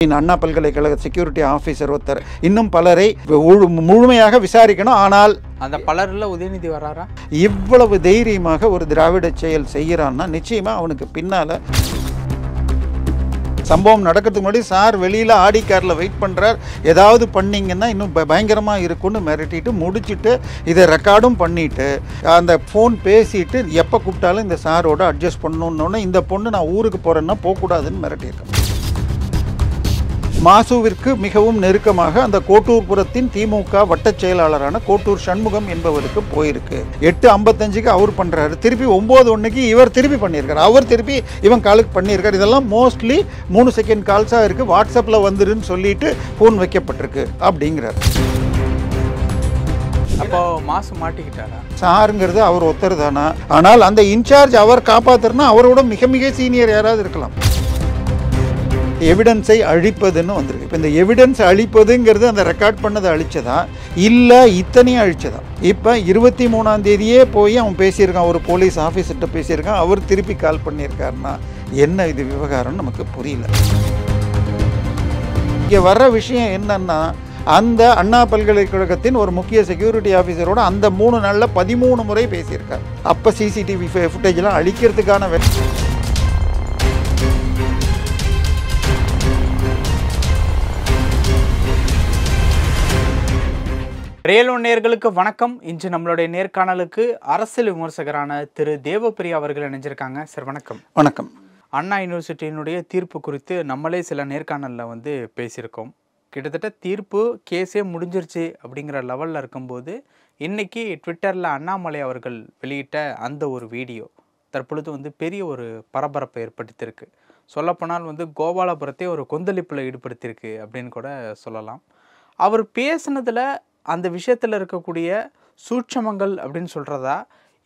அண்ணா பல்கலைக்கழக security officer ஒருத்தர் இன்னும் பலரை முழுமையாக விசாரிக்கணும். ஆனால் அந்த பலரில் உதயநிதி வராரா? இவ்வளவு தைரியமாக ஒரு திராவிட செயல் செய்கிறான்னா நிச்சயமா அவனுக்கு பின்னால சம்பவம் நடக்கிறதுக்கு முன்னாடி சார் வெளியில் ஆடி காரில் வெயிட் பண்ணுறார், ஏதாவது பண்ணிங்கன்னா இன்னும் பயங்கரமாக இருக்குன்னு மிரட்டிட்டு முடிச்சுட்டு இதை ரெக்கார்டும் பண்ணிவிட்டு அந்த ஃபோன் பேசிட்டு எப்போ கூப்பிட்டாலும் இந்த சாரோட அட்ஜஸ்ட் பண்ணணுன்னொன்னே இந்த பொண்ணு நான் ஊருக்கு போகிறேன்னா போகக்கூடாதுன்னு மிரட்டியிருக்கேன். மாசுவிற்கு மிகவும் நெருக்கமாக அந்த கோட்டூர்புரத்தின் திமுக வட்டச் செயலாளரான கோட்டூர் சண்முகம் என்பவருக்கு போயிருக்கு. 8:55 அவர் பண்ணுறாரு, திருப்பி 9:01 இவர் திருப்பி பண்ணியிருக்காரு, அவர் திருப்பி இவன் காலுக்கு பண்ணியிருக்காரு. இதெல்லாம் மோஸ்ட்லி 3 செகண்ட் கால்ஸாக இருக்குது. வாட்ஸ்அப்பில் வந்துருன்னு சொல்லிட்டு ஃபோன் வைக்கப்பட்டிருக்கு அப்படிங்கிறார். அப்போ மாசு மாட்டிக்கிட்டாரா? சாருங்கிறது அவர் ஒருத்தர் தானா? ஆனால் அந்த இன்சார்ஜ் அவர் காப்பாற்றுறனா அவரோட மிக மிக சீனியர் யாராவது இருக்கலாம். எவிடன்ஸை அழிப்பதுன்னு வந்திருக்கு. இப்போ இந்த எவிடன்ஸ் அழிப்பதுங்கிறது அந்த ரெக்கார்ட் பண்ணதை அழிச்சதா இல்லை இத்தனையும் அழிச்சதா? இப்போ 23ஆம் தேதியே போய் அவன் பேசியிருக்கான், ஒரு போலீஸ் ஆஃபீஸர்கிட்ட பேசியிருக்கான், அவர் திருப்பி கால் பண்ணியிருக்காருன்னா என்ன இது விவகாரம் நமக்கு புரியல. இங்கே வர்ற விஷயம் என்னன்னா, அந்த அண்ணா பல்கலைக்கழகத்தின் ஒரு முக்கிய செக்யூரிட்டி ஆஃபீஸரோட அந்த 3 நாளில் 13 முறை பேசியிருக்கார். அப்போ சிசிடிவி ஃபுட்டேஜெலாம் அழிக்கிறதுக்கான ரியல் ஒன் நேயர்களுக்கு வணக்கம். இன்று நம்மளுடைய நேர்காணலுக்கு அரசியல் விமர்சகரான திரு தேவப்பிரியா அவர்கள் இணைஞ்சிருக்காங்க. சார் வணக்கம். வணக்கம். அண்ணா யூனிவர்சிட்டியினுடைய தீர்ப்பு குறித்து நம்மளே சில நேர்காணலில் பேசியிருக்கோம். கிட்டத்தட்ட தீர்ப்பு கேஸே முடிஞ்சிருச்சு அப்படிங்கிற லெவலில் இருக்கும்போது இன்னைக்கு ட்விட்டரில் அண்ணாமலை அவர்கள் வெளியிட்ட அந்த ஒரு வீடியோ தற்பொழுது பெரிய ஒரு பரபரப்பை ஏற்படுத்தியிருக்கு. சொல்லப்போனால் கோபாலபுரத்தை ஒரு கொந்தளிப்பில் ஈடுபடுத்தியிருக்கு அப்படின்னு கூட சொல்லலாம். அவர் பேசினதில் அந்த விஷயத்தில் இருக்கக்கூடிய சூட்சமங்கள் அப்படின்னு சொல்கிறதா,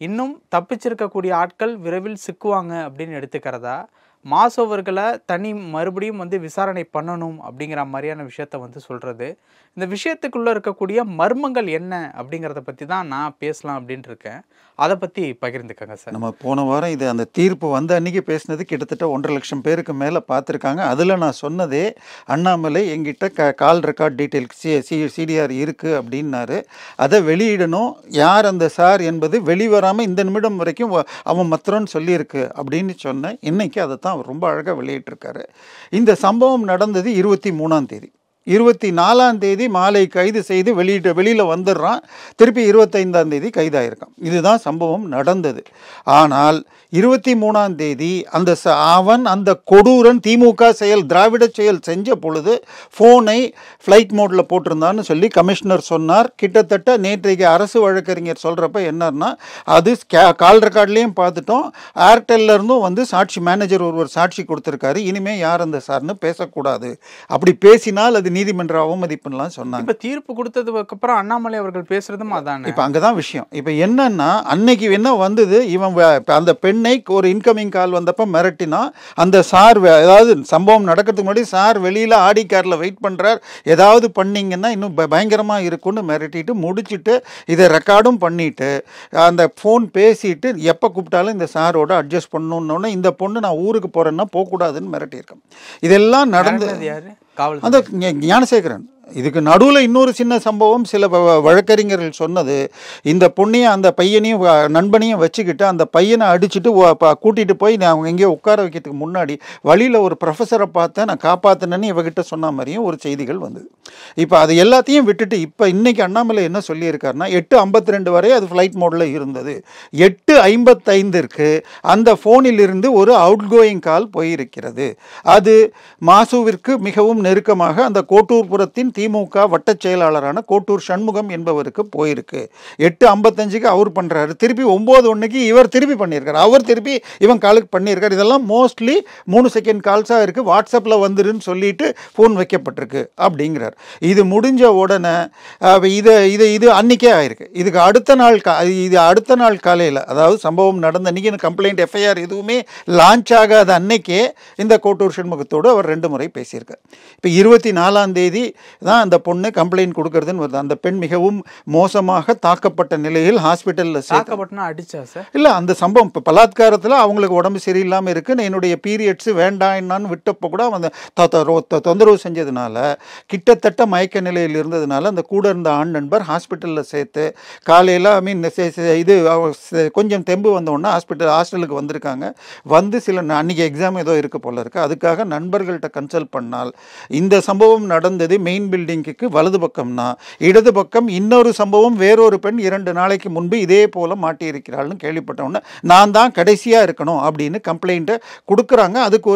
இன்னும் தப்பிச்சிருக்கக்கூடிய ஆட்கள் விரைவில் சிக்குவாங்க அப்படின்னு எடுத்துக்கிறதா, மாசோவர்களை மறுபடியும் விசாரணை பண்ணணும் அப்படிங்கிற மாதிரியான விஷயத்த சொல்கிறது, இந்த விஷயத்துக்குள்ளே இருக்கக்கூடிய மர்மங்கள் என்ன அப்படிங்கிறத பற்றி தான் நான் பேசலாம் அப்படின்ட்டு இருக்கேன். அதை பற்றி பகிர்ந்துக்கங்க சார். நம்ம போன வாரம் இது அந்த தீர்ப்பு வந்த அன்றைக்கி பேசினது கிட்டத்தட்ட 1.5 லட்சம் பேருக்கு மேலே பார்த்துருக்காங்க. அதில் நான் சொன்னதே அண்ணாமலை எங்கிட்ட கால் ரெக்கார்ட் டீட்டெயில் சிடிஆர் இருக்குது அப்படின்னாரு. அதை வெளியிடணும், யார் அந்த சார் என்பது வெளிவராமல் இந்த நிமிடம் வரைக்கும் அவன் மாத்திரம்னு சொல்லியிருக்கு அப்படின்னு சொன்னேன். இன்றைக்கி அதை தான் அவர் ரொம்ப அழகாக வெளியிட்டிருக்காரு. இந்த சம்பவம் நடந்தது 23ஆம் தேதி. 24ஆம் தேதி மாலை கைது செய்து வெளியில் வந்துடுறான். திருப்பி 25ஆம் தேதி கைதாயிருக்கான். இதுதான் சம்பவம் நடந்தது. ஆனால் 23ஆம் தேதி அவன் அந்த கொடூரன் திமுக செயல் திராவிட செயல் செஞ்ச பொழுது ஃபோனை ஃப்ளைட் மோடில் போட்டிருந்தான்னு சொல்லி கமிஷனர் சொன்னார். கிட்டத்தட்ட நேற்றைக்கு அரசு வழக்கறிஞர் சொல்கிறப்ப என்னன்னா, அது கால் ரெக்கார்ட்லேயும் பார்த்துட்டோம், ஏர்டெல்லேருந்தும் சாட்சி மேனேஜர் ஒருவர் சாட்சி கொடுத்துருக்காரு, இனிமேல் யார் அந்த சார்னு பேசக்கூடாது, அப்படி பேசினால் அது நீதிமன்ற அவமதிப்புலாம் சொன்னாங்க. இப்போ தீர்ப்பு கொடுத்ததுக்கு அப்புறம் அண்ணாமலை அவர்கள் பேசுறதும் அதான். இப்போ அங்கே தான் விஷயம். இப்போ என்னன்னா, அன்னைக்கு என்ன வந்தது, இவன் அந்த பெண்ணை ஒரு இன்கமிங் கால் வந்தப்போ மிரட்டினா, அந்த சார் ஏதாவது சம்பவம் நடக்கிறதுக்கு முன்னாடி சார் வெளியில் ஆடி காரில் வெயிட் பண்ணுறார், ஏதாவது பண்ணிங்கன்னா இன்னும் பயங்கரமாக இருக்குன்னு மிரட்டிட்டு முடிச்சுட்டு இதை ரெக்கார்டும் பண்ணிவிட்டு அந்த ஃபோன் பேசிட்டு எப்போ கூப்பிட்டாலும் இந்த சாரோட அட்ஜஸ்ட் பண்ணணுன்னொன்னே இந்த பொண்ணு நான் ஊருக்கு போகிறேன்னா போகக்கூடாதுன்னு மிரட்டியிருக்கேன். இதெல்லாம் நடந்து அந்த ஞானசேகரன். இதுக்கு நடுவில் இன்னொரு சின்ன சம்பவம், சில வழக்கறிஞர்கள் சொன்னது, இந்த பொண்ணையும் அந்த பையனையும் நண்பனையும் வச்சுக்கிட்டு அந்த பையனை அடிச்சுட்டு கூட்டிகிட்டு போய் நான் எங்கேயோ உட்கார வைக்கிறதுக்கு முன்னாடி வழியில் ஒரு ப்ரொஃபஸரை பார்த்தேன், நான் காப்பாற்றினேன்னு இவகிட்ட சொன்ன மாதிரியும் ஒரு செய்திகள் வந்தது. இப்போ அது எல்லாத்தையும் விட்டுட்டு இப்போ இன்றைக்கி அண்ணாமலை என்ன சொல்லியிருக்காருன்னா, 8:52 வரை அது ஃப்ளைட் மோடில் இருந்தது, 8:55 அந்த ஃபோனிலிருந்து ஒரு அவுட் கோயிங் கால் போயிருக்கிறது. அது மாசுவிற்கு மிகவும் நெருக்கமாக அந்த கோட்டூர்புரத்தின் திமுக வட்டச் செயலாளரான கோட்டூர் சண்முகம் என்பவருக்கு போயிருக்கு. 8:55 அவர் பண்ணுறாரு, திருப்பி 9:01 இவர் திருப்பி பண்ணியிருக்காரு, அவர் திருப்பி இவன் காலுக்கு பண்ணியிருக்காரு. இதெல்லாம் மோஸ்ட்லி 3 செகண்ட் கால்ஸாக இருக்குது. வாட்ஸ்அப்பில் வந்துருன்னு சொல்லிட்டு ஃபோன் வைக்கப்பட்டிருக்கு அப்படிங்கிறார். இது முடிஞ்ச உடனே இது அன்றைக்கே ஆயிருக்கு. இதுக்கு அடுத்த நாள் காலையில், அதாவது சம்பவம் நடந்த அன்றைக்கி கம்ப்ளைண்ட் எஃப்ஐஆர் எதுவுமே லான்ச் ஆகாத அன்னைக்கே இந்த கோட்டூர் சண்முகத்தோடு அவர் 2 முறை பேசியிருக்கார். இப்போ 24ஆம் தேதி தான் அந்த பொண்ணு கம்ப்ளைண்ட் கொடுக்கறதுன்னு வருது. அந்த பெண் மிகவும் மோசமாக தாக்கப்பட்ட நிலையில் ஹாஸ்பிட்டலில் தாக்கப்பட்டனா அடிச்சா சார்? இல்லை, அந்த சம்பவம் இப்போ பலாத்காரத்தில் அவங்களுக்கு உடம்பு சரியில்லாமல் இருக்குது, என்னுடைய பீரியட்ஸு வேண்டாம் என்னான்னு விட்டப்போ கூட அவங்க தொந்தரவு செஞ்சதுனால கிட்டத்தட்ட மயக்க நிலையில் இருந்ததுனால அந்த கூட இருந்த ஆண் நண்பர் ஹாஸ்பிட்டலில் சேர்த்து காலையில் இது கொஞ்சம் தெம்பு வந்தோடனே ஹாஸ்டலுக்கு வந்திருக்காங்க. வந்து சில அன்றைக்கி எக்ஸாம் ஏதோ இருக்க போல இருக்குது, அதுக்காக நண்பர்கள்ட்ட கன்சல்ட் பண்ணால் இந்த சம்பவம் நடந்தது மெயின் பில்டிங்குக்கு வலது பக்கம்னா, இடது பக்கம் இன்னொரு சம்பவம் வேறொரு பெண் 2 நாளைக்கு முன்பு இதே போல் மாட்டியிருக்கிறாள்னு கேள்விப்பட்டவுடனே நான் தான் கடைசியாக இருக்கணும் அப்படின்னு கம்ப்ளைண்ட்டை கொடுக்குறாங்க. அதுக்கு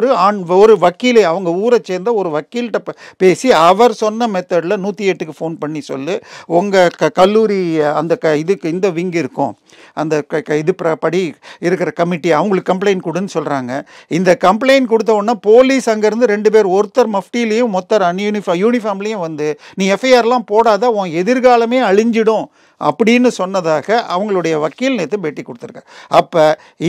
ஒரு வக்கீலை அவங்க ஊரை சேர்ந்த ஒரு வக்கீல்கிட்ட பேசி அவர் சொன்ன மெத்தடில் 108க்கு ஃபோன் பண்ணி சொல்லு, உங்கள் கல்லூரி அந்த இதுக்கு இந்த விங் இருக்கும், அந்த இது படி இருக்கிற கமிட்டி அவங்களுக்கு கம்ப்ளைண்ட் கொடுன்னு சொல்கிறாங்க. இந்த கம்ப்ளைண்ட் கொடுத்த உடனே போலீஸ் அங்கேருந்து 2 பேர், ஒருத்தர் மஃப்டிலையும் மொத்தர் யூனிஃபார்ம்லேயும் வந்து நீ எஃப்ஐஆர்லாம் போடாத, உன் எதிர்காலமே அழிஞ்சிடும் அப்படின்னு சொன்னதாக அவங்களுடைய வக்கீல் நேற்று பேட்டி கொடுத்துருக்காரு. அப்போ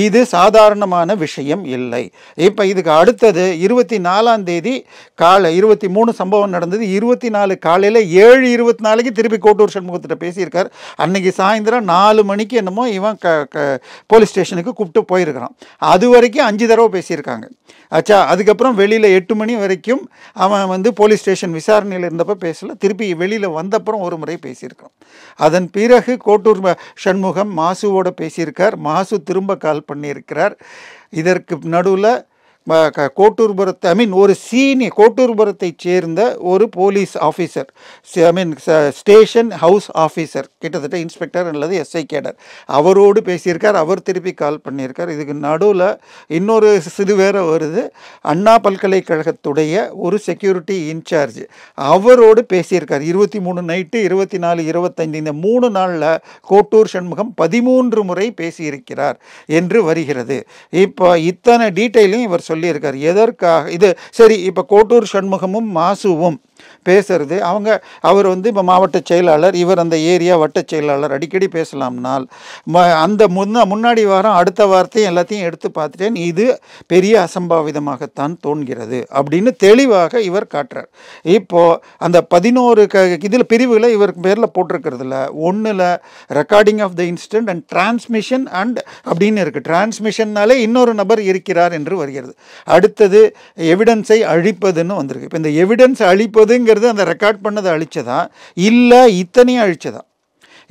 இது சாதாரணமான விஷயம் இல்லை. இப்போ இதுக்கு அடுத்தது 24ஆம் தேதி காலை 23 சம்பவம் நடந்தது. 24 காலையில் 7:24க்கு திருப்பி கோட்டூர் சண்முகத்திட்ட பேசியிருக்கார். அன்னைக்கு சாயந்தரம் 4 மணிக்கு என்னமோ இவன் போலீஸ் ஸ்டேஷனுக்கு கூப்பிட்டு போயிருக்கிறான். அது வரைக்கும் 5 தடவை பேசியிருக்காங்க. ஆச்சா, அதுக்கப்புறம் வெளியில் 8 மணி வரைக்கும் அவன் வந்து போலீஸ் ஸ்டேஷன் விசாரணையில் இருந்தப்போ பேசல, திருப்பி வெளியில் வந்தப்புறம் ஒரு முறை பேசியிருக்கான். அதன் பிறகு கோட்டூர் சண்முகம் மாசுவோடு பேசியிருக்கார். மாசு திரும்ப கால் பண்ணியிருக்கிறார். இதற்கு நடுவில் கோட்டூர்புரத்தை ஒரு சீனியர் கோட்டூர்புரத்தை சேர்ந்த ஒரு police officer, station house officer, கிட்டத்தட்ட இன்ஸ்பெக்டர் அல்லது எஸ்ஐ கேடர், அவரோடு பேசியிருக்கார். அவர் திருப்பி கால் பண்ணியிருக்கார். இதுக்கு நடுவில் இன்னொரு இது வேற வருது. அண்ணா பல்கலைக்கழகத்துடைய ஒரு செக்யூரிட்டி இன்சார்ஜ் அவரோடு பேசியிருக்கார். 23 நைட்டு, 24, 25 இந்த 3 நாளில் கோட்டூர் சண்முகம் 13 முறை பேசியிருக்கிறார் என்று வருகிறது. இப்போ இத்தனை டீட்டெயிலையும் இவர் சொல்லியிருக்கார். எதற்காக இது சரி? இப்போ கோட்டூர் சண்முகமும் மாசுவும் பேசுறது, அவர் வந்து இப்போ மாவட்ட செயலாளர், இவர் அந்த ஏரியா வட்ட செயலாளர், அடிக்கடி பேசலாம்னால் அந்த முன்னாடி வாரம் அடுத்த வாரத்தையும் எல்லாத்தையும் எடுத்து பார்த்துட்டேன், இது பெரிய அசம்பாவிதமாகத்தான் தோன்கிறது அப்படின்னு தெளிவாக இவர் காட்டுறார். இப்போது அந்த 11 இதில் பிரிவுகளை இவர் பேரில் போட்டிருக்கிறதுல ஒன்றில் recording of the incident and transmission and அப்படின்னு இருக்குது. டிரான்ஸ்மிஷன்னாலே இன்னொரு நபர் இருக்கிறார் என்று வருகிறது. அடுத்தது எவிடன்ஸை அழிப்பதுன்னு வந்திருக்கு. இப்போ இந்த எவிடன்ஸ் அழிப்பதுங்கிறது அந்த ரெக்கார்ட் பண்ணதை அழிச்சதா இல்லை இத்தனையும் அழிச்சதா?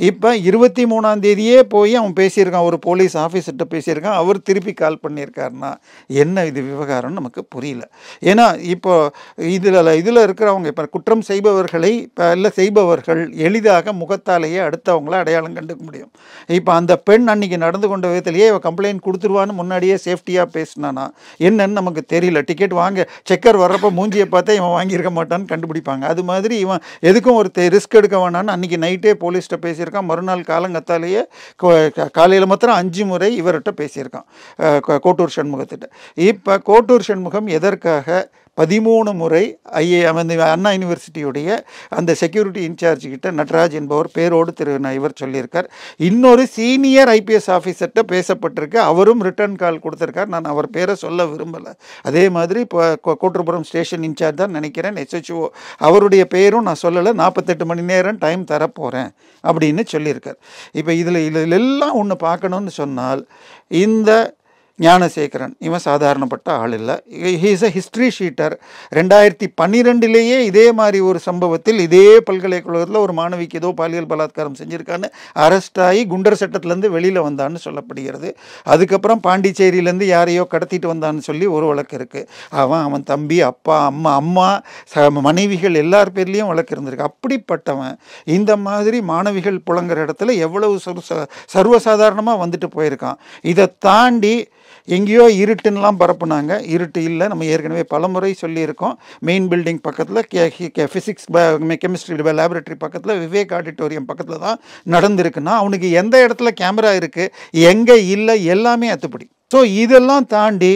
இப்போ 23ஆம் தேதியே போய் அவன் பேசியிருக்கான், ஒரு போலீஸ் ஆஃபீஸர்கிட்ட பேசியிருக்கான், அவர் திருப்பி கால் பண்ணியிருக்காருன்னா என்ன இது விவகாரம்னு நமக்கு புரியல. ஏன்னா இப்போ இதில் இருக்கிறவங்க இப்போ குற்றம் செய்பவர்களை இல்லை செய்பவர்கள் எளிதாக முகத்தாலேயே அடுத்தவங்கள அடையாளம் கண்டுக்க முடியும். இப்போ அந்த பெண் அன்னைக்கு நடந்து கொண்ட விதத்திலேயே இவன் கம்ப்ளைண்ட் கொடுத்துருவான்னு முன்னாடியே சேஃப்டியாக பேசினானா என்னன்னு நமக்கு தெரியல. டிக்கெட் வாங்க செக்கர் வர்றப்போ மூஞ்சியை பார்த்தா இவன் வாங்கியிருக்க மாட்டான்னு கண்டுபிடிப்பாங்க. அது மாதிரி இவன் எதுக்கும் ஒரு ரிஸ்க் எடுக்க வேணான்னு அன்றைக்கி நைட்டே போலீஸ்கிட்ட பேசியிருக்கான். மறுநாள் காலங்கத்தாலேயே காலையில் மாத்திரம் 5 முறை இவர்கிட்ட பேசியிருக்கான் கோட்டூர் சண்முகத்திட்ட. இப்போ கோட்டூர் சண்முகம் எதற்காக 13 முறை அண்ணா யூனிவர்சிட்டியுடைய அந்த செக்யூரிட்டி இன்சார்ஜ் கிட்ட நடராஜ் என்பவர் பேரோடு இவர் சொல்லியிருக்கார். இன்னொரு சீனியர் ஐபிஎஸ் ஆஃபீஸர்கிட்ட பேசப்பட்டிருக்கு, அவரும் ரிட்டர்ன் கால் கொடுத்துருக்கார். நான் அவர் பேரை சொல்ல விரும்பலை. அதே மாதிரி இப்போ கோட்டூர்புரம் ஸ்டேஷன் இன்சார்ஜ் தான் நினைக்கிறேன், எஸ்ஹெச்ஓ, அவருடைய பேரும் நான் சொல்லலை. 48 மணி நேரம் டைம் தரப்போகிறேன் அப்படின்னு சொல்லியிருக்கார். இப்போ இதில் எல்லாம் ஒன்று பார்க்கணுன்னு சொன்னால் இந்த ஞானசேகரன் இவன் சாதாரணப்பட்ட ஆள் இல்லை. He is a history sheeter. 2012 இதே மாதிரி ஒரு சம்பவத்தில் இதே பல்கலைக்கழகத்தில் ஒரு மாணவிக்கு ஏதோ பாலியல் பலாத்காரம் செஞ்சுருக்கான்னு அரெஸ்ட் ஆகி குண்டர் சட்டத்திலேருந்து வெளியில் வந்தான்னு சொல்லப்படுகிறது. அதுக்கப்புறம் பாண்டிச்சேரியிலேருந்து யாரையோ கடத்திட்டு வந்தான்னு சொல்லி ஒரு வழக்கு இருக்குது. அவன் தம்பி, அப்பா, அம்மா, மனைவிகள் எல்லார் பேர்லேயும் வழக்கு இருந்திருக்கு. அப்படிப்பட்டவன் இந்த மாதிரி மாணவிகள் புழங்குற இடத்துல எவ்வளவு சர்வசாதாரணமாக வந்துட்டு போயிருக்கான். இதை தாண்டி எங்கேயோ இருட்டுன்னெலாம் பரப்புனாங்க. இருட்டு இல்லை, நம்ம ஏற்கனவே பலமுறை சொல்லியிருக்கோம். மெயின் பில்டிங் பக்கத்தில் ஃபிசிக்ஸ் கெமிஸ்ட்ரி லேபரேட்டரி பக்கத்தில் விவேக் ஆடிட்டோரியம் பக்கத்தில் தான் நடந்திருக்குன்னா அவனுக்கு எந்த இடத்துல கேமரா இருக்குது, எங்கே இல்லை, எல்லாமே அத்துப்படி. ஸோ இதெல்லாம் தாண்டி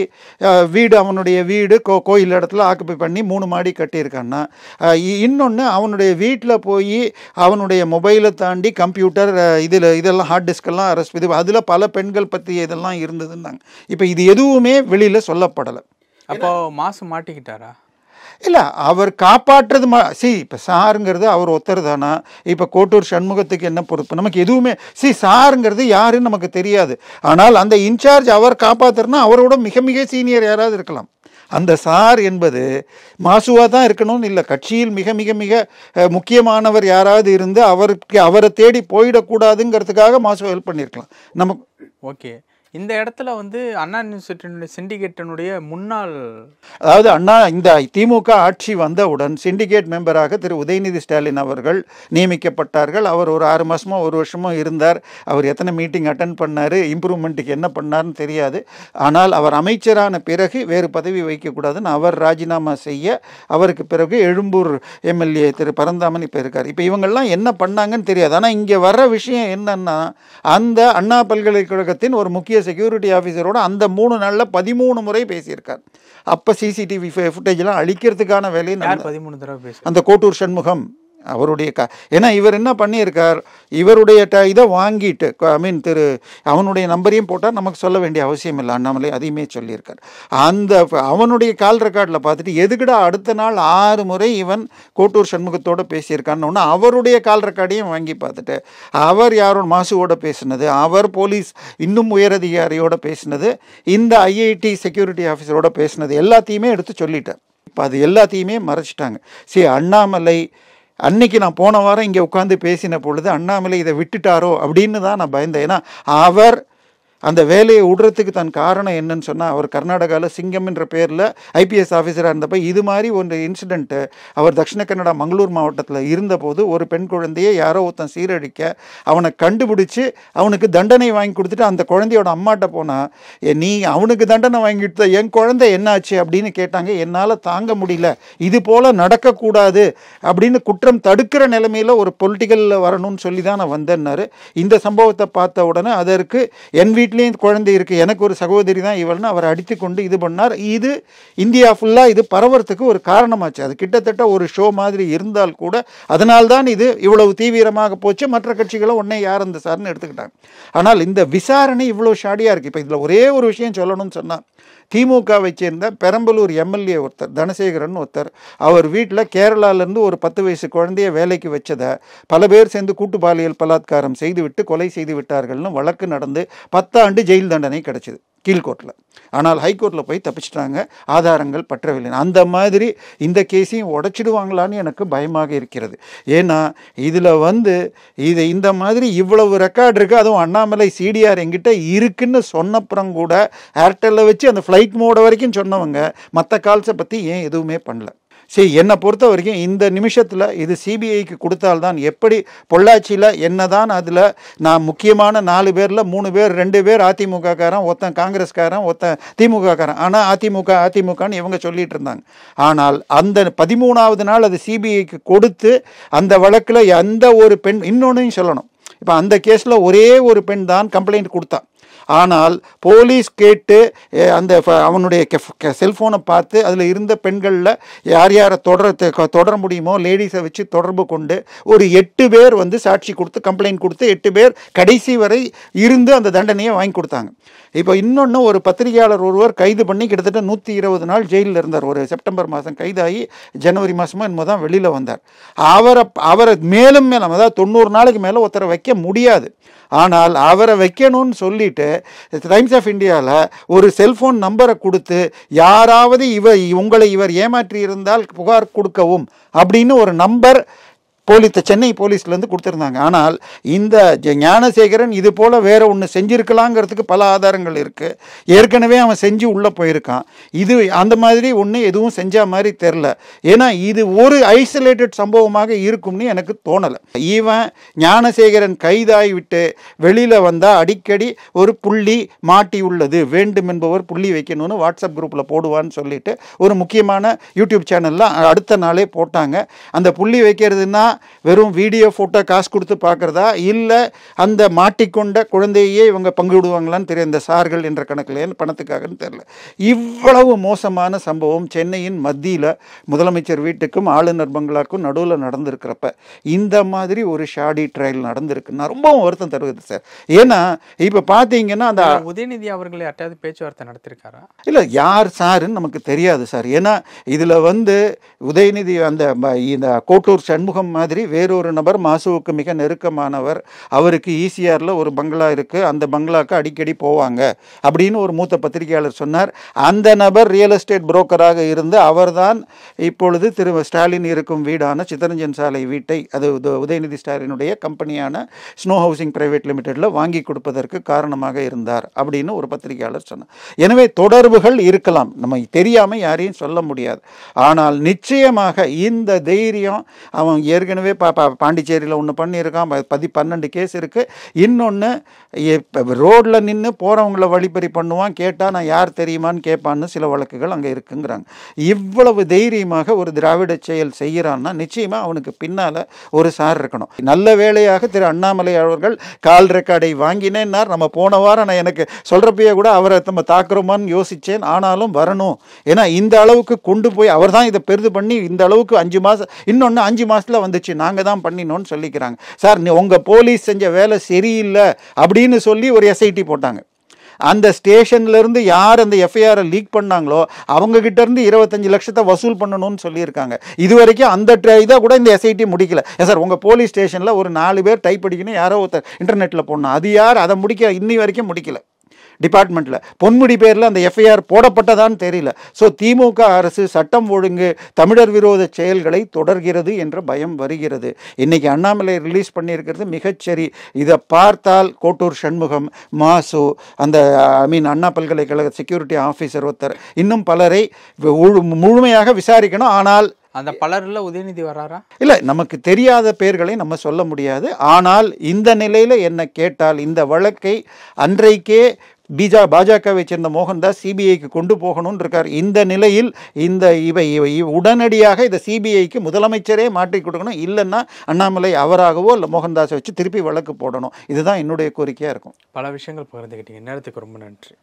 அவனுடைய வீடு கோயில் இடத்துல ஆக்குப்பை பண்ணி 3 மாடி கட்டியிருக்கான்னா, இன்னொன்று அவனுடைய வீட்டில் போய் அவனுடைய மொபைலை தாண்டி கம்ப்யூட்டர் இதெல்லாம் ஹார்ட் டிஸ்கெல்லாம் அரெஸ்ட் இது அதில் பல பெண்கள் பற்றி இதெல்லாம் இருந்ததுன்னாங்க. இப்போ இது எதுவுமே வெளியில் சொல்லப்படலை. அப்போ மாசு மாட்டிக்கிட்டாரா? இல்லை அவர் காப்பாற்றுறது இப்போ சாருங்கிறது அவர் ஒருத்தர் தானா? இப்போ கோட்டூர் சண்முகத்துக்கு என்ன பொறுப்பு? நமக்கு எதுவுமே சாருங்கிறது யாருன்னு நமக்கு தெரியாது. ஆனால் அந்த இன்சார்ஜ் அவர் காப்பாற்றுறதுனா அவரோட மிக மிக சீனியர் யாராவது இருக்கலாம். அந்த சார் என்பது மாசுவாக தான் இருக்கணும்னு இல்லை, கட்சியில் மிக மிக மிக முக்கியமானவர் யாராவது இருந்து அவரை தேடி போயிடக்கூடாதுங்கிறதுக்காக மாசுவா ஹெல்ப் பண்ணியிருக்கலாம் நமக்கு. ஓகே, இந்த இடத்துல வந்து அண்ணா யூனிவர்சிட்டியினுடைய சிண்டிகேட்டினுடைய முன்னாள், அதாவது இந்த திமுக ஆட்சி வந்தவுடன் சிண்டிகேட் மெம்பராக திரு உதயநிதி ஸ்டாலின் அவர்கள் நியமிக்கப்பட்டார்கள். அவர் ஒரு 6 மாதமோ 1 வருஷமோ இருந்தார். அவர் எத்தனை மீட்டிங் அட்டன் பண்ணார், இம்ப்ரூவ்மெண்ட்டுக்கு என்ன பண்ணார்னு தெரியாது. ஆனால் அவர் அமைச்சரான பிறகு வேறு பதவி வைக்கக்கூடாதுன்னு அவர் ராஜினாமா செய்ய, அவருக்கு பிறகு எழும்பூர் எம்எல்ஏ திரு பரந்தாமன் இப்போ இருக்கார். இப்போ இவங்கெல்லாம் என்ன பண்ணாங்கன்னு தெரியாது. ஆனால் இங்கே வர்ற விஷயம் என்னன்னா, அந்த அண்ணா பல்கலைக்கழகத்தின் ஒரு முக்கிய செக்யூரிட்டி ஆஃபீஸரோட அந்த 3 நாளில் 13 முறை பேசியிருக்கார். அப்போ சிசிடிவி ஃபுட்டேஜ்லாம் அழிக்கிறதுக்கான வேலையை 13 தடவை பேசி அந்த கோட்டூர் சண்முகம் அவருடைய ஏன்னா இவர் என்ன பண்ணியிருக்கார், இவருடைய இதை வாங்கிட்டு அவனுடைய நம்பரையும் போட்டால் நமக்கு சொல்ல வேண்டிய அவசியம் இல்லை, அண்ணாமலை அதையுமே சொல்லியிருக்கார். அவனுடைய கால் ரெக்கார்டில் பார்த்துட்டு எதுக்குடா அடுத்த நாள் 6 முறை இவன் கோட்டூர் சண்முகத்தோடு பேசியிருக்கான்னு அவருடைய கால் ரெக்கார்டையும் வாங்கி பார்த்துட்டு அவர் யாரோட மாசுவோட பேசினது, அவர் போலீஸ் இன்னும் உயரதிகாரியோட பேசினது, இந்த ஐஐடி செக்யூரிட்டி ஆஃபீஸரோட பேசினது எல்லாத்தையுமே எடுத்து சொல்லிட்டார். இப்போ அது எல்லாத்தையுமே மறைச்சிட்டாங்க. அண்ணாமலை அன்னைக்கு நான் போன வாரம் இங்கே உட்காந்து பேசின பொழுது அண்ணாமலை இதை விட்டுட்டாரோ அப்படின்னு தான் நான் பயந்தேன். ஏன்னா அவர் அந்த வேலையை விடுறதுக்கு தன் காரணம் என்னன்னு சொன்னால், அவர் கர்நாடகாவில் சிங்கம் என்ற பேரில் ஐபிஎஸ் ஆஃபீஸராக இருந்தப்போ இது மாதிரி ஒரு இன்சிடெண்ட்டு அவர் தட்சிண கன்னடா மங்களூர் மாவட்டத்தில் இருந்தபோது ஒரு பெண் குழந்தையை யாரோ ஒருத்தன் சீரழிக்க அவனை கண்டுபிடிச்சி அவனுக்கு தண்டனை வாங்கி கொடுத்துட்டு அந்த குழந்தையோட அம்மாட்ட போனால், நீ அவனுக்கு தண்டனை வாங்கிட்டு என் குழந்தை என்னாச்சு அப்படின்னு கேட்டாங்க. என்னால் தாங்க முடியல, இது போல் நடக்கக்கூடாது அப்படின்னு குற்றம் தடுக்கிற நிலைமையில் ஒரு பொலிட்டிக்கலில் வரணும்னு சொல்லி தான் நான் வந்தேன்னாரு. இந்த சம்பவத்தை பார்த்த உடனே அதற்கு என் வீட்லேயும் குழந்தை இருக்குது, எனக்கு ஒரு சகோதரி தான் இவள்னு அவர் அடித்து கொண்டு இது பண்ணார். இது இந்தியா ஃபுல்லாக இது பரவறதுக்கு ஒரு காரணமாச்சு. அது கிட்டத்தட்ட ஒரு ஷோ மாதிரி இருந்தால் கூட அதனால்தான் இது இவ்வளவு தீவிரமாக போச்சு. மற்ற கட்சிகளும் உடனே யார் அந்த சார்னு எடுத்துக்கிட்டாங்க. ஆனால் இந்த விசாரணை இவ்வளோ ஷாடியாக இருக்குது. இப்போ இதில் ஒரே ஒரு விஷயம் சொல்லணும்னு சொன்னால், திமுகவை சேர்ந்த பெரம்பலூர் எம்எல்ஏ ஒருத்தர் தனசேகரன் ஒருத்தர், அவர் வீட்டில் கேரளாவிலேருந்து ஒரு 10 வயசு குழந்தைய வேலைக்கு வச்சதை பல பேர் சேர்ந்து கூட்டு பாலியல் பலாத்காரம் செய்துவிட்டு கொலை செய்து விட்டார்கள்னு வழக்கு நடந்து 10 ஆண்டு ஜெயில் தண்டனை கிடைச்சிது கீழ்கோர்ட்டில். ஆனால் ஹைகோர்ட்டில் போய் தப்பிச்சிட்டாங்க, ஆதாரங்கள் பற்றவில்லை. அந்த மாதிரி இந்த கேஸையும் உடைச்சிடுவாங்களான்னு எனக்கு பயமாக இருக்கிறது. ஏன்னா இதில் இது இந்த மாதிரி இவ்வளவு ரெக்கார்டு இருக்குது. அதுவும் அண்ணாமலை சிடிஆர் என்கிட்ட இருக்குன்னு சொன்னப்புறம் கூட ஏர்டெல்லில் வச்சு அந்த ஃப்ளைட் மோட வரைக்கும் சொன்னவங்க மற்ற கால்ஸை பற்றி ஏன் எதுவுமே பண்ணல? என்னை பொறுத்த வரைக்கும் இந்த நிமிஷத்தில் இது சிபிஐக்கு கொடுத்தால்தான், எப்படி பொள்ளாச்சியில் என்னதான் அதில் நான் முக்கியமான 4 பேரில் 3 பேர் 2 பேர் அதிமுககாரன், ஒருத்தன் காங்கிரஸ்காரன், ஒருத்தன் திமுககாரன், ஆனால் அதிமுகன்னு இவங்க சொல்லிட்டு இருந்தாங்க. ஆனால் அந்த 13வது நாள் அது சிபிஐக்கு கொடுத்து அந்த வழக்கில் எந்த ஒரு பெண், இன்னொன்னையும் சொல்லணும், இப்போ அந்த கேஸில் ஒரே ஒரு பெண் தான் கம்ப்ளைண்ட் கொடுத்தான். ஆனால் போலீஸ் கேட்டு அந்த அவனுடைய செல்ஃபோனை பார்த்து அதில் இருந்த பெண்களில் யார் யாரை தொடர முடியுமோ லேடிஸை வச்சு தொடர்பு கொண்டு ஒரு 8 பேர் சாட்சி கொடுத்து கம்ப்ளைண்ட் கொடுத்து 8 பேர் கடைசி வரை இருந்து அந்த தண்டனையை வாங்கி கொடுத்தாங்க. இப்போ இன்னொன்று, ஒரு பத்திரிகையாளர் ஒருவர் கைது பண்ணி கிட்டத்தட்ட 120 நாள் ஜெயிலில் இருந்தார். ஒரு செப்டம்பர் மாதம் கைதாகி ஜனவரி மாதமோ என்னமோ தான் வெளியில் வந்தார். அவரை மேலும் அதாவது 90 நாளைக்கு மேலே ஒருத்தரை வைக்க முடியாது. ஆனால் அவரை வைக்கணும்னு சொல்லிட்டு டைம்ஸ் ஆஃப் இந்தியாவில் ஒரு செல்ஃபோன் நம்பரை கொடுத்து யாராவது உங்களை இவர் ஏமாற்றி இருந்தால் புகார் கொடுக்கவும் அப்படின்னு ஒரு நம்பர் சென்னை போலீஸ்லேருந்து கொடுத்துருந்தாங்க. ஆனால் இந்த ஞானசேகரன் இது போல் வேற ஒன்று செஞ்சுருக்கலாங்கிறதுக்கு பல ஆதாரங்கள் இருக்குது. ஏற்கனவே அவன் செஞ்சு உள்ளே போயிருக்கான். இது அந்த மாதிரி ஒன்று எதுவும் செஞ்ச மாதிரி தெரில. ஏன்னா இது ஒரு ஐசோலேட்டட் சம்பவமாக இருக்கும்னு எனக்கு தோணலை. இவன் ஞானசேகரன் கைதாகி விட்டு வெளியில் வந்தால் அடிக்கடி ஒரு புள்ளி மாட்டி உள்ளது, வேண்டும் என்பவர் புள்ளி வைக்கணும்னு வாட்ஸ்அப் குரூப்பில் போடுவான்னு சொல்லிட்டு ஒரு முக்கியமான யூடியூப் சேனலில் அடுத்த நாளே போட்டாங்க. அந்த புள்ளி வைக்கிறதுனா வெறும் வீடியோ ஃபோட்டோ காசு கொடுத்து பார்க்குறதா, இல்லை அந்த மாட்டிக்கொண்ட குழந்தையே இவங்க பங்கு விடுவாங்களான்னு தெரியும் இந்த சார்கள் என்ற கணக்கில் பணத்துக்காகன்னு தெரியல. இவ்வளவு மோசமான சம்பவம் சென்னையின் மத்தியில் முதலமைச்சர் வீட்டுக்கும் ஆளுநர் பங்களாக்கும் நடுவில் நடந்திருக்கிறப்ப இந்த மாதிரி ஒரு ஷாடி ட்ரையல் நடந்திருக்குன்னா ரொம்பவும் வருத்தம் தருவது சார். ஏன்னா இப்போ பார்த்தீங்கன்னா அந்த உதயநிதி அவர்கள் யார்ட்டாவது பேச்சுவார்த்தை நடத்திருக்காரா? இல்லை, யார் சாருன்னு நமக்கு தெரியாது சார். ஏன்னா இதில் உதயநிதி இந்த கோட்டூர் சண்முகம் மாதிரி வேறொரு நபர் மாசுவுக்கு மிக நெருக்கமானவர், அவருக்கு ஈசிஆரில் ஒரு பங்களா இருக்குது, அந்த பங்களாவுக்கு அடிக்கடி போவாங்க அப்படின்னு ஒரு மூத்த பத்திரிகையாளர் சொன்னார். அந்த நபர் ரியல் எஸ்டேட் புரோக்கராக இருந்து அவர்தான் இப்பொழுது திரு ஸ்டாலின் இருக்கும் வீடான சித்தரஞ்சன் சாலை வீட்டை, அது உதயநிதி ஸ்டாலினுடைய கம்பெனியான ஸ்னோ ஹவுசிங் பிரைவேட் லிமிடெடில் வாங்கி கொடுப்பதற்கு காரணமாக இருந்தார் அப்படின்னு ஒரு பத்திரிகையாளர் சொன்னார். எனவே தொடர்புகள் இருக்கலாம், நம்ம தெரியாமல் யாரையும் சொல்ல முடியாது. ஆனால் நிச்சயமாக இந்த தைரியம், அவன் ஏற்கனவே பாண்டிச்சேரியில் ஒன்று பண்ணியிருக்கான், 12 கேஸ் இருக்குது. இன்னொன்று ரோடில் நின்று போகிறவங்கள வழிப்பறி பண்ணுவான், கேட்டால் நான் யார் தெரியுமான்னு கேட்பான்னு சில வழக்குகள் அங்கே இருக்குங்கிறாங்க. இவ்வளவு தைரியமாக ஒரு திராவிட செயல் செய்கிறான்னா நிச்சயமாக அவனுக்கு பின்னால் ஒரு சார் இருக்கணும். நல்ல வேளையாக திரு அண்ணாமலை அவர்கள் கால் ரெக்கார்டை வாங்கினேன்னார். நம்ம போன வாரம் நான் எனக்கு சொல்கிறப்பயே கூட அவரை நம்ம தாக்குறோமான்னு யோசித்தேன். ஆனாலும் வரணும், ஏன்னா இந்த அளவுக்கு கொண்டு போய் அவர் தான் இதை பெரிது பண்ணி இந்த அளவுக்கு 5 மாதம், இன்னொன்று 5 மாதத்தில் வந்துச்சு, நாங்கள் தான் பண்ணினோன்னு சொல்லிக்கிறாங்க. சார் உங்கள் போலீஸ் செஞ்ச வேலை சரியில்லை அப்படின்னு சொல்லி ஒரு எஸ்ஐடி போட்டாங்க. அந்த ஸ்டேஷன்லேருந்து யார் அந்த எஃப்ஐஆரை லீக் பண்ணாங்களோ அவங்ககிட்ட இருந்து 25 லட்சத்தை வசூல் பண்ணணும்னு சொல்லியிருக்காங்க. இது வரைக்கும் அந்த இதை கூட இந்த எஸ்ஐடி முடிக்கல. சார் உங்கள் போலீஸ் ஸ்டேஷனில் ஒரு 4 பேர் டைப் அடிக்கணும், யாரோ ஒருத்தர் இன்டர்நெட்டில் போடணும், அது யார் அதை முடிக்க இன்னி வரைக்கும் முடிக்கல டிபார்ட்மெண்ட்டில். பொன்முடி பேரில் அந்த எஃப்ஐஆர் போடப்பட்டதான்னு தெரியல. ஸோ திமுக அரசு சட்டம் ஒழுங்கு தமிழர் விரோத செயல்களை தொடர்கிறது என்ற பயம் வருகிறது. இன்னைக்கு அண்ணாமலை ரிலீஸ் பண்ணியிருக்கிறது மிகச்சரி. இதை பார்த்தால் கோட்டூர் சண்முகம், மாசு, அந்த அண்ணா பல்கலைக்கழக செக்யூரிட்டி ஆஃபீஸர் ஒருத்தர், இன்னும் பலரை முழுமையாக விசாரிக்கணும். ஆனால் அந்த பலரில் உதயநிதி வராரா? இல்லை, நமக்கு தெரியாத பேர்களை நம்ம சொல்ல முடியாது. ஆனால் இந்த நிலையில் என்ன கேட்டால் இந்த வழக்கை அன்றைக்கே பாஜகவை சேர்ந்த மோகன்தாஸ் சிபிஐக்கு கொண்டு போகணும்னு இருக்கார். இந்த நிலையில் இவை உடனடியாக இதை சிபிஐக்கு முதலமைச்சரே மாற்றி கொடுக்கணும். இல்லைன்னா அண்ணாமலை அவராகவோ இல்லை மோகன்தாஸை வச்சு திருப்பி வழக்கு போடணும். இதுதான் என்னுடைய கோரிக்கையாக இருக்கும். பல விஷயங்கள் பகிர்ந்துக்கிட்டீங்க. நேரத்துக்கு ரொம்ப நன்றி.